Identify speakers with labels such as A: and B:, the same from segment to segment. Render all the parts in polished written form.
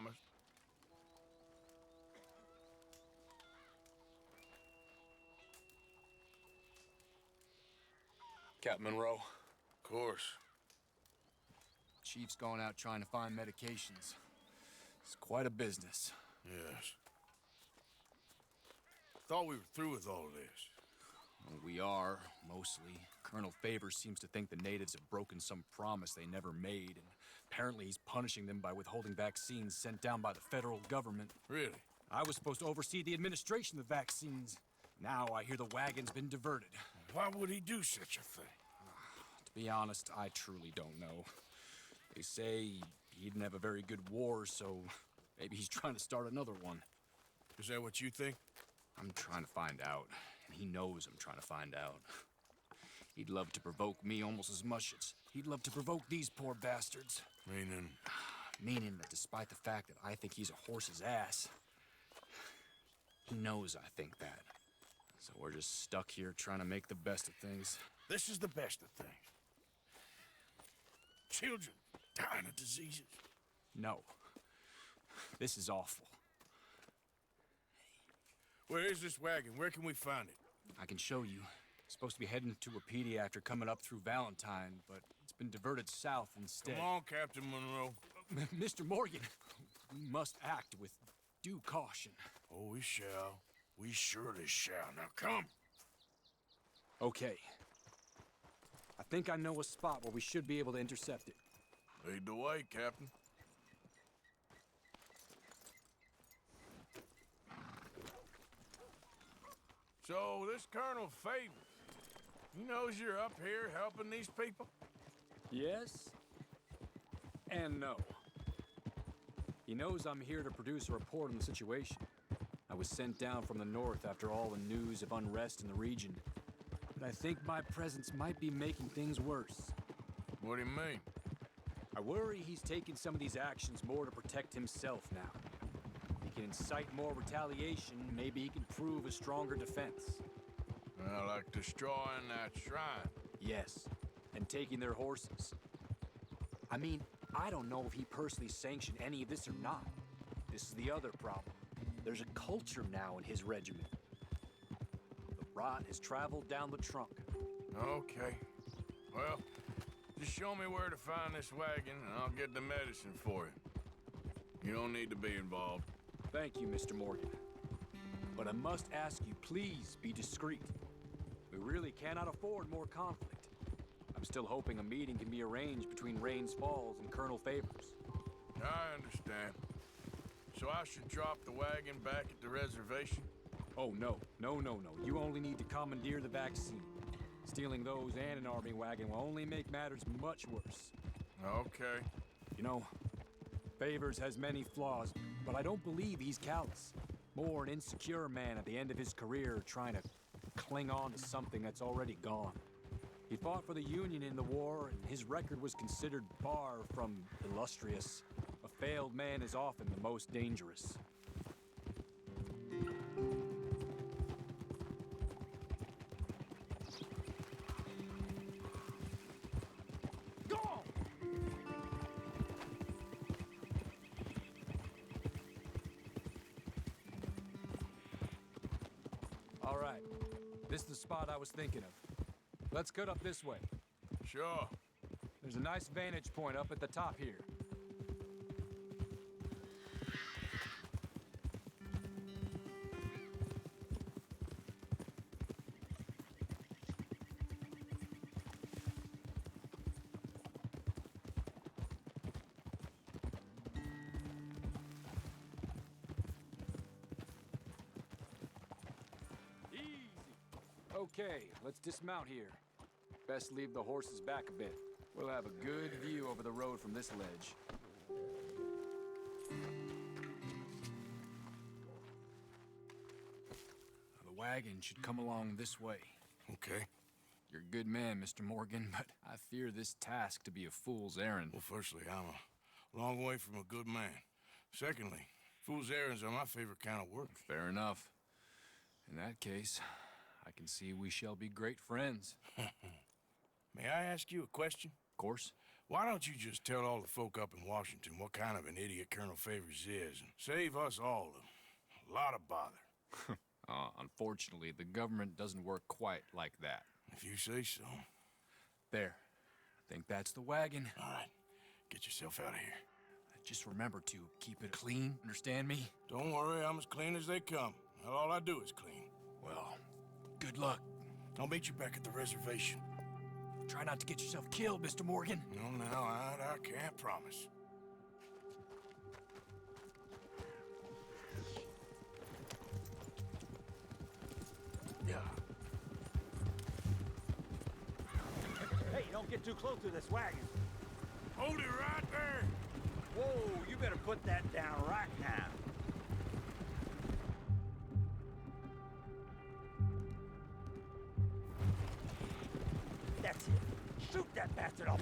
A: promised.
B: Captain Monroe.
A: Of course.
B: Chief's going out trying to find medications. It's quite a business.
A: Yes. Thought we were through with all of this.
B: Well, we are, mostly. Colonel Favors seems to think the natives have broken some promise they never made, and apparently he's punishing them by withholding vaccines sent down by the federal government.
A: Really?
B: I was supposed to oversee the administration of the vaccines. Now I hear the wagon's been diverted.
A: Why would he do such a thing?
B: To be honest, I truly don't know. They say he didn't have a very good war, so maybe he's trying to start another one.
A: Is that what you think?
B: I'm trying to find out, and he knows I'm trying to find out. He'd love to provoke me almost as much as he'd love to provoke these poor bastards.
A: Meaning?
B: Meaning that despite the fact that I think he's a horse's ass, he knows I think that. So we're just stuck here trying to make the best of things.
A: This is the best of things. Children dying of diseases.
B: No. This is awful.
A: Where is this wagon? Where can we find it?
B: I can show you. It's supposed to be heading to Wapiti after coming up through Valentine, but it's been diverted south instead.
A: Come on, Captain Monroe.
B: Mr. Morgan, we must act with due caution.
A: Oh, we shall. We surely shall. Now come.
B: Okay. I think I know a spot where we should be able to intercept it.
A: Lead the way, Captain. So, this Colonel Favors, he knows you're up here helping these people?
B: Yes and no. He knows I'm here to produce a report on the situation. I was sent down from the north after all the news of unrest in the region. But I think my presence might be making things worse.
A: What do you mean?
B: I worry he's taking some of these actions more to protect himself now. He can incite more retaliation, maybe he can prove a stronger defense.
A: Well, like destroying that shrine.
B: Yes, and taking their horses. I mean, I don't know if he personally sanctioned any of this or not. This is the other problem. There's a culture now in his regiment. The rot has traveled down the trunk.
A: Okay. Well, just show me where to find this wagon, and I'll get the medicine for you. You don't need to be involved.
B: Thank you, Mr. Morgan. But I must ask you, please be discreet. We really cannot afford more conflict. I'm still hoping a meeting can be arranged between Rains Falls and Colonel Favors.
A: I understand. So I should drop the wagon back at the reservation?
B: Oh, no. No. You only need to commandeer the vaccine. Stealing those and an army wagon will only make matters much worse.
A: Okay.
B: You know, Favors has many flaws, but I don't believe he's callous. More an insecure man at the end of his career trying to cling on to something that's already gone. He fought for the Union in the war, and his record was considered far from illustrious. A failed man is often the most dangerous. Go on! All right. This is the spot I was thinking of. Let's cut up this way.
A: Sure.
B: There's a nice vantage point up at the top here. Easy. Okay, let's dismount here. Best leave the horses back a bit. We'll have a good view over the road from this ledge. The wagon should come along this way.
A: Okay.
B: You're a good man, Mr. Morgan, but I fear this task to be a fool's errand.
A: Well, firstly, I'm a long way from a good man. Secondly, fool's errands are my favorite kind of work.
B: Fair enough. In that case, I can see we shall be great friends.
A: May I ask you a question?
B: Of course.
A: Why don't you just tell all the folk up in Washington what kind of an idiot Colonel Favors is, and save us all a lot of bother?
B: Unfortunately, the government doesn't work quite like that.
A: If you say so.
B: There. I think that's the wagon.
A: All right, get yourself out of here.
B: Just remember to keep it clean, understand me?
A: Don't worry, I'm as clean as they come. All I do is clean.
B: Well, good luck.
A: I'll meet you back at the reservation.
B: Try not to get yourself killed, Mr. Morgan.
A: No, I can't promise. Yeah.
C: Hey, don't get too close to this wagon.
A: Hold it right there!
C: Whoa, you better put that down right now. That's it. Shoot that bastard off.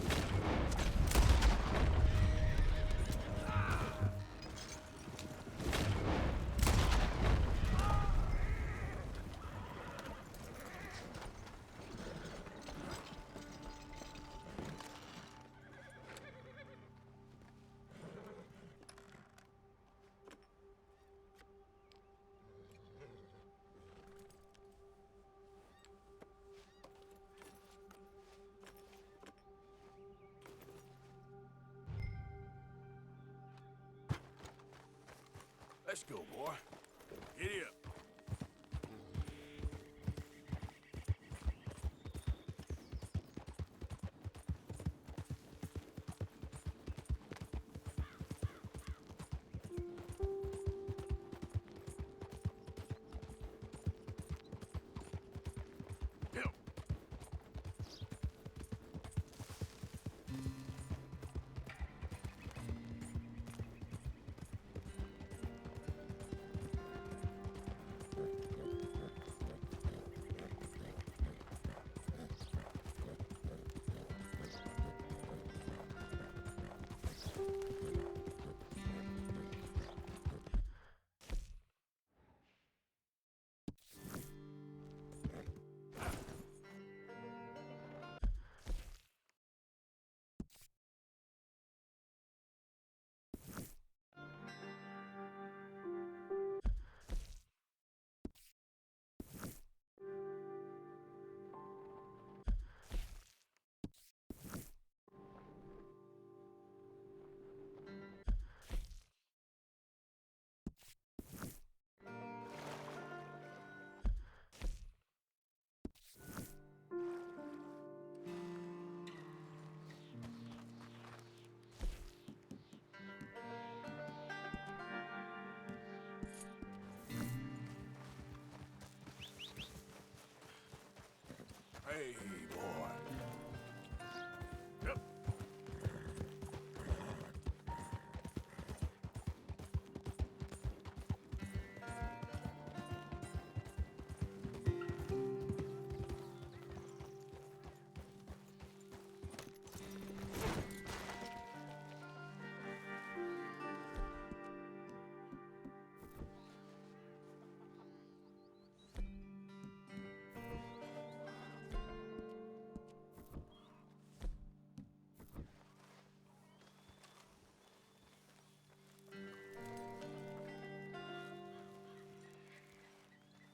A: Let's go, boy. Giddy up. Help. Hey, boy. Yep.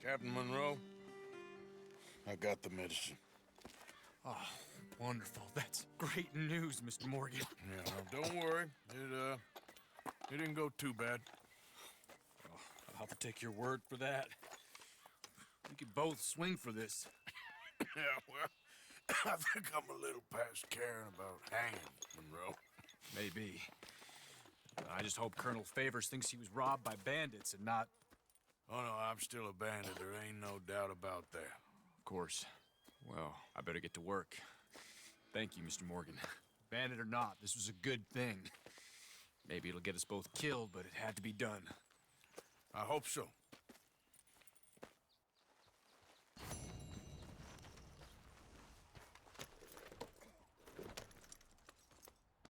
A: Captain Monroe, I got the medicine.
B: Oh, wonderful. That's great news, Mr. Morgan.
A: Yeah, well, don't worry. It didn't go too bad.
B: Oh, I'll have to take your word for that. We could both swing for this.
A: Yeah, well, I think I'm a little past caring about hanging, Monroe.
B: Maybe. I just hope Colonel Favors thinks he was robbed by bandits and not...
A: Oh, no, I'm still a bandit. There ain't no doubt about that.
B: Of course. Well, I better get to work. Thank you, Mr. Morgan. Bandit or not, this was a good thing. Maybe it'll get us both killed, but it had to be done.
A: I hope so.